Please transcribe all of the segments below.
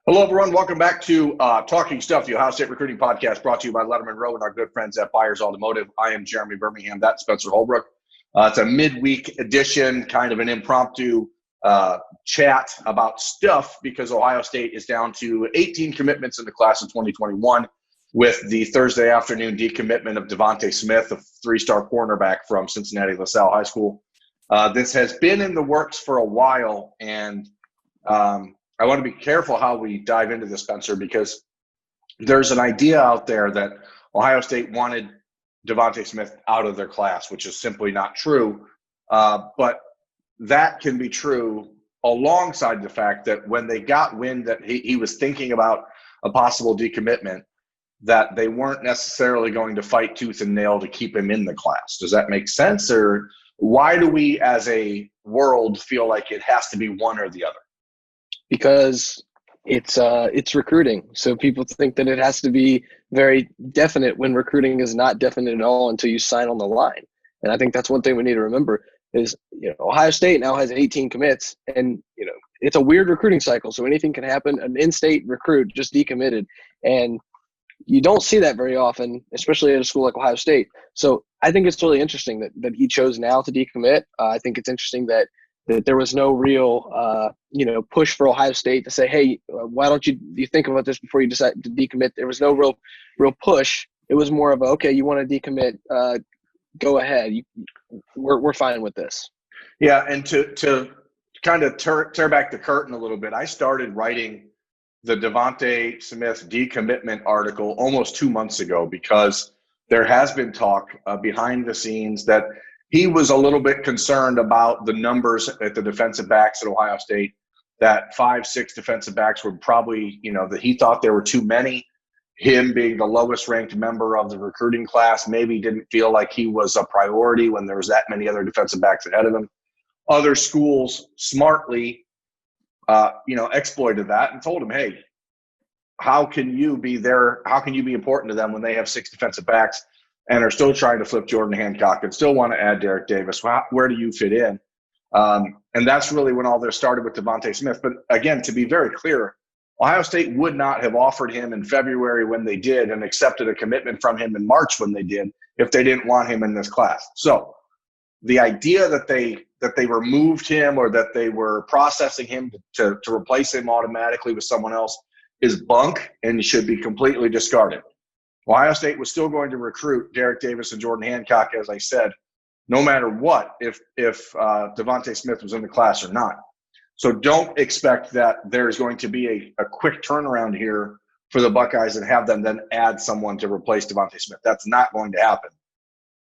Hello, everyone. Welcome back to Talking Stuff, the Ohio State Recruiting Podcast, brought to you by Lettermen Row and our good friends at Buyers Automotive. I am Jeremy Birmingham. That's Spencer Holbrook. It's a midweek edition, kind of an impromptu chat about stuff because Ohio State is down to 18 commitments in the class of 2021 with the Thursday afternoon decommitment of Devonta Smith, a three-star cornerback from Cincinnati LaSalle High School. This has been in the works for a while, and I want to be careful how we dive into this, Spencer, because there's an idea out there that Ohio State wanted Devonta Smith out of their class, which is simply not true. But that can be true alongside the fact that when they got wind that he was thinking about a possible decommitment, that they weren't necessarily going to fight tooth and nail to keep him in the class. Does that make sense? Or why do we as a world feel like it has to be one or the other? Because it's recruiting. So people think that it has to be very definite when recruiting is not definite at all until you sign on the line. And I think that's one thing we need to remember is, Ohio State now has 18 commits, and, it's a weird recruiting cycle. So anything can happen. An in-state recruit just decommitted, and you don't see that very often, especially at a school like Ohio State. So I think it's really interesting that he chose now to decommit. I think it's interesting that there was no real, push for Ohio State to say, hey, why don't you think about this before you decide to decommit? There was no real push. It was more of a, okay, you want to decommit, go ahead. We're fine with this. Yeah, and to kind of tear back the curtain a little bit, I started writing the Devonta Smith decommitment article almost 2 months ago because there has been talk behind the scenes that he was a little bit concerned about the numbers at the defensive backs at Ohio State, that 5-6 defensive backs were probably, that he thought there were too many. Him being the lowest ranked member of the recruiting class maybe didn't feel like he was a priority when there was that many other defensive backs ahead of him. Other schools smartly, exploited that and told him, hey, how can you be important to them when they have 6 defensive backs and are still trying to flip Jordan Hancock and still want to add Derek Davis? Where do you fit in? And that's really when all this started with Devonta Smith. But again, to be very clear, Ohio State would not have offered him in February when they did and accepted a commitment from him in March when they did if they didn't want him in this class. So the idea that they removed him or that they were processing him to replace him automatically with someone else is bunk and should be completely discarded. Ohio State was still going to recruit Derek Davis and Jordan Hancock, as I said, no matter what, if Devonta Smith was in the class or not. So don't expect that there's going to be a quick turnaround here for the Buckeyes and have them then add someone to replace Devonta Smith. That's not going to happen.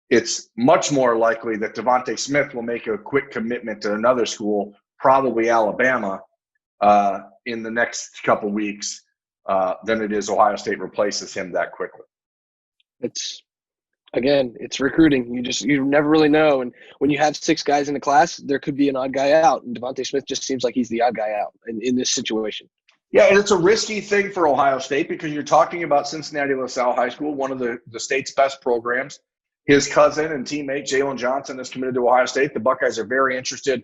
It's much more likely that Devonta Smith will make a quick commitment to another school, probably Alabama, in the next couple weeks than it is Ohio State replaces him that quickly. It's recruiting. You never really know. And when you have 6 guys in the class, there could be an odd guy out. And Devonta Smith just seems like he's the odd guy out in this situation. Yeah, and it's a risky thing for Ohio State because you're talking about Cincinnati LaSalle High School, one of the state's best programs. His cousin and teammate, Jalen Johnson, is committed to Ohio State. The Buckeyes are very interested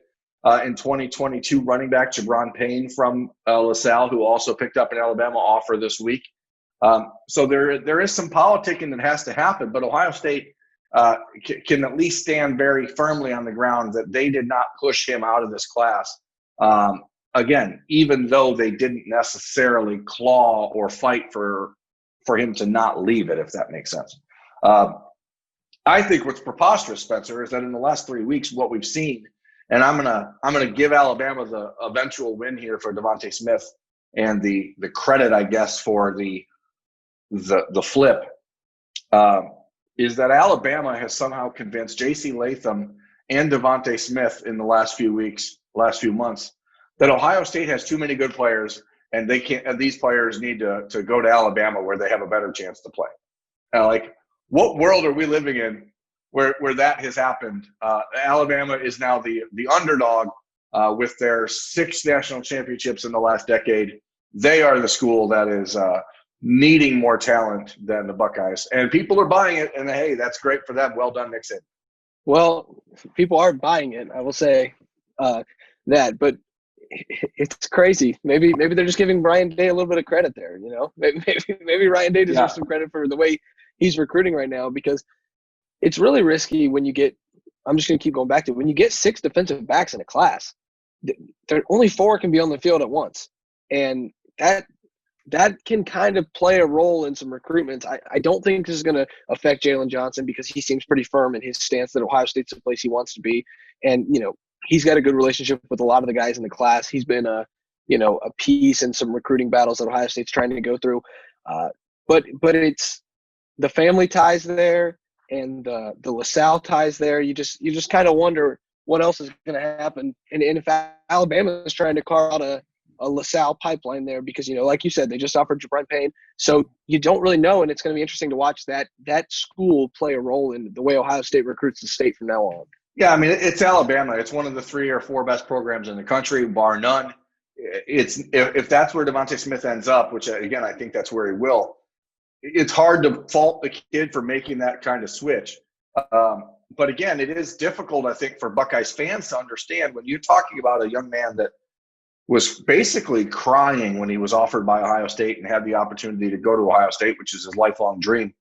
in 2022 running back Jabron Payne from LaSalle, who also picked up an Alabama offer this week. So there is some politicking that has to happen, but Ohio State can at least stand very firmly on the ground that they did not push him out of this class. Again, even though they didn't necessarily claw or fight for him to not leave it, if that makes sense. I think what's preposterous, Spencer, is that in the last 3 weeks, what we've seen, and I'm gonna give Alabama the eventual win here for Devonta Smith and the credit, I guess, for the flip, is that Alabama has somehow convinced J.C. Latham and Devonta Smith in the last few months, that Ohio State has too many good players and these players need to go to Alabama where they have a better chance to play. What world are we living in where that has happened? Alabama is now the underdog with their 6 national championships in the last decade. They are the school that is needing more talent than the Buckeyes. And people are buying it, and hey, that's great for them. Well done, Nick Saban. Well, people are buying it, I will say that. But it's crazy. Maybe they're just giving Ryan Day a little bit of credit there. Maybe Ryan Day deserves some credit for the way he's recruiting right now, because it's really risky when you get. I'm just going to keep going back to it. When you get 6 defensive backs in a class, there only 4 can be on the field at once, and that can kind of play a role in some recruitments. I don't think this is going to affect Jalen Johnson, because he seems pretty firm in his stance that Ohio State's the place he wants to be. And, he's got a good relationship with a lot of the guys in the class. He's been a piece in some recruiting battles that Ohio State's trying to go through. But it's the family ties there and the LaSalle ties there. You just kind of wonder what else is going to happen. And if Alabama is trying to carve out a LaSalle pipeline there, because, like you said, they just offered Jabron Payne. So you don't really know, and it's going to be interesting to watch that school play a role in the way Ohio State recruits the state from now on. Yeah, I mean, it's Alabama. It's one of the 3 or 4 best programs in the country, bar none. If that's where Devonta Smith ends up, which, again, I think that's where he will, it's hard to fault the kid for making that kind of switch. But, again, it is difficult, I think, for Buckeyes fans to understand when you're talking about a young man that was basically crying when he was offered by Ohio State and had the opportunity to go to Ohio State, which is his lifelong dream.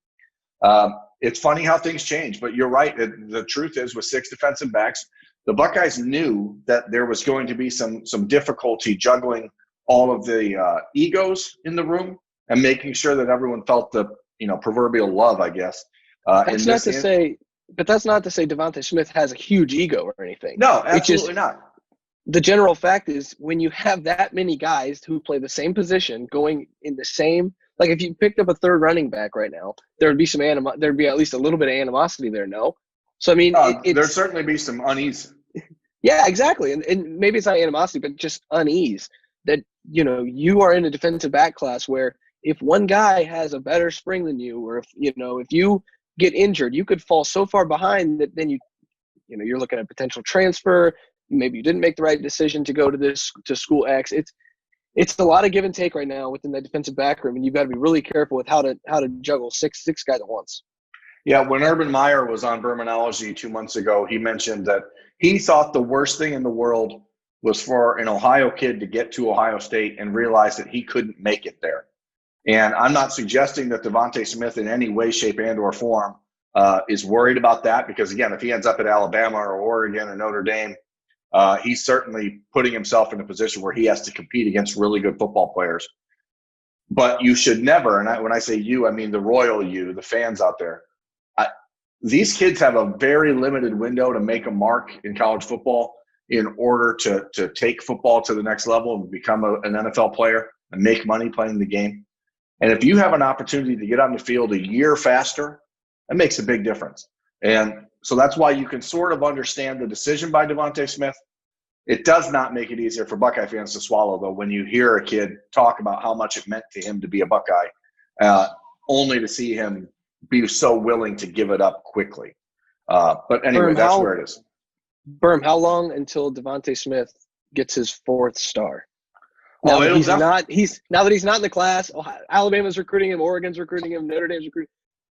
It's funny how things change, but you're right. The truth is, with 6 defensive backs, the Buckeyes knew that there was going to be some difficulty juggling all of the egos in the room and making sure that everyone felt the proverbial love, I guess. That's not to say Devonta Smith has a huge ego or anything. No, absolutely not. The general fact is, when you have that many guys who play the same position going in the same, like if you picked up a 3rd running back right now, there'd be there'd be at least a little bit of animosity there. No. So, I mean, there'd certainly be some unease. Yeah, exactly. And maybe it's not animosity, but just unease that, you are in a defensive back class where if one guy has a better spring than you, or if you get injured, you could fall so far behind that then you're looking at potential transfer. Maybe you didn't make the right decision to go to school X. It's a lot of give and take right now within the defensive back room, and you've got to be really careful with how to juggle six guys at once. Yeah, when Urban Meyer was on Bermanology 2 months ago, he mentioned that he thought the worst thing in the world was for an Ohio kid to get to Ohio State and realize that he couldn't make it there. And I'm not suggesting that Devonta Smith in any way, shape, and or form is worried about that, because, again, if he ends up at Alabama or Oregon or Notre Dame, he's certainly putting himself in a position where he has to compete against really good football players. But you should never, and when I say you, I mean the royal you, the fans out there, these kids have a very limited window to make a mark in college football in order to take football to the next level and become an NFL player and make money playing the game. And if you have an opportunity to get on the field a year faster, that makes a big difference. And so that's why you can sort of understand the decision by Devonta Smith. It does not make it easier for Buckeye fans to swallow, though, when you hear a kid talk about how much it meant to him to be a Buckeye, only to see him be so willing to give it up quickly. But anyway, that's where it is. Berm, how long until Devonta Smith gets his 4th star? Now that he's not in the class, Alabama's recruiting him, Oregon's recruiting him, Notre Dame's recruiting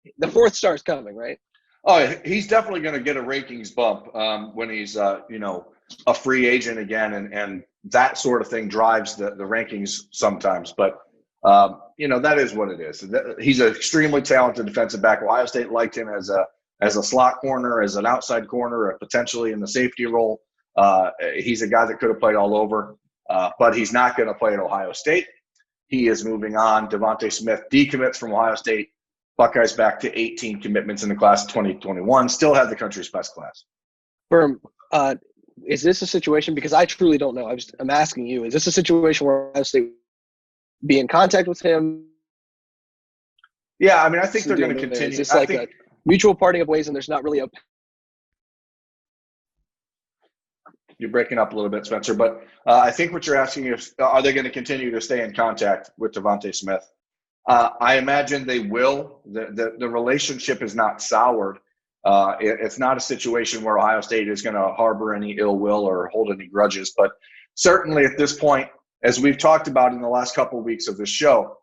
him. The 4th star is coming, right? Oh, he's definitely going to get a rankings bump when he's, a free agent again, and that sort of thing drives the rankings sometimes. But, that is what it is. He's an extremely talented defensive back. Ohio State liked him as a slot corner, as an outside corner, potentially in the safety role. He's a guy that could have played all over, but he's not going to play at Ohio State. He is moving on. Devonta Smith decommits from Ohio State. Buckeyes back to 18 commitments in the class of 2021. Still have the country's best class. Berm, is this a situation, because I truly don't know, I'm asking you, is this a situation where Ohio State be in contact with him? Yeah, I mean, I think they're going to continue. Is this like a mutual parting of ways and there's not really a – You're breaking up a little bit, Spencer, but I think what you're asking is, are they going to continue to stay in contact with Devonta Smith? I imagine they will. The relationship is not soured. It's not a situation where Ohio State is going to harbor any ill will or hold any grudges. But certainly at this point, as we've talked about in the last couple of weeks of the show,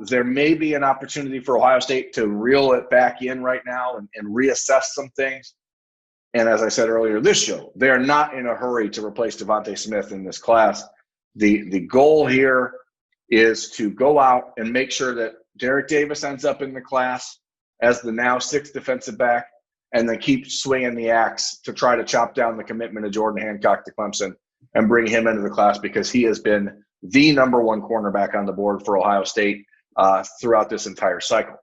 there may be an opportunity for Ohio State to reel it back in right now and reassess some things. and as I said earlier, this show, they are not in a hurry to replace Devonta Smith in this class. The goal here is to go out and make sure that Derek Davis ends up in the class as the now 6th defensive back, and then keep swinging the axe to try to chop down the commitment of Jordan Hancock to Clemson and bring him into the class, because he has been the number 1 cornerback on the board for Ohio State throughout this entire cycle.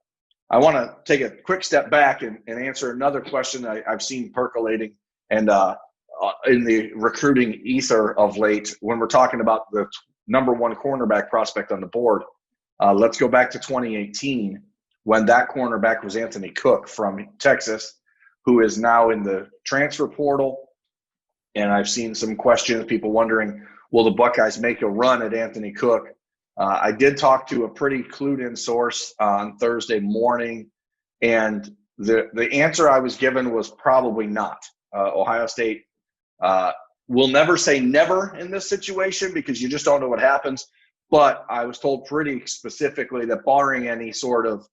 I want to take a quick step back and answer another question I've seen percolating and in the recruiting ether of late when we're talking about the number 1 cornerback prospect on the board. Let's go back to 2018 when that cornerback was Anthony Cook from Texas, who is now in the transfer portal. And I've seen some questions, people wondering, will the Buckeyes make a run at Anthony Cook? I did talk to a pretty clued-in source on Thursday morning, and the answer I was given was probably not. Ohio State will never say never in this situation because you just don't know what happens. But I was told pretty specifically that barring any sort of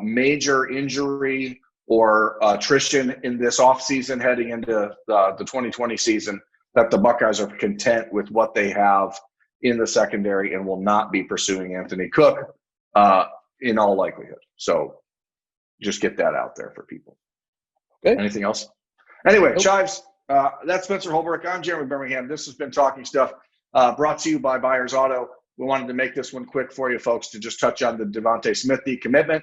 major injury or attrition in this offseason heading into the 2020 season, that the Buckeyes are content with what they have in the secondary and will not be pursuing Anthony Cook in all likelihood. So just get that out there for people. Okay. Anything else? Anyway, Chives, that's Spencer Holbrook. I'm Jeremy Birmingham. This has been Talking Stuff, brought to you by Buyers Auto. We wanted to make this one quick for you folks to just touch on the Devonta Smith decommitment.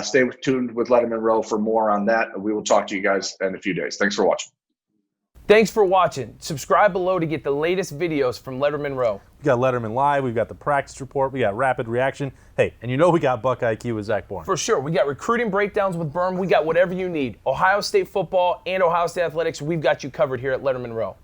Stay tuned with Lettermen Row for more on that. We will talk to you guys in a few days. Thanks for watching. Thanks for watching. Subscribe below to get the latest videos from Lettermen Row. We got Letterman Live, we've got the practice report, we got rapid reaction. Hey, and you know we got Buckeye IQ with Zach Bourne. For sure. We got recruiting breakdowns with Berm. We got whatever you need. Ohio State football and Ohio State athletics, we've got you covered here at Lettermen Row.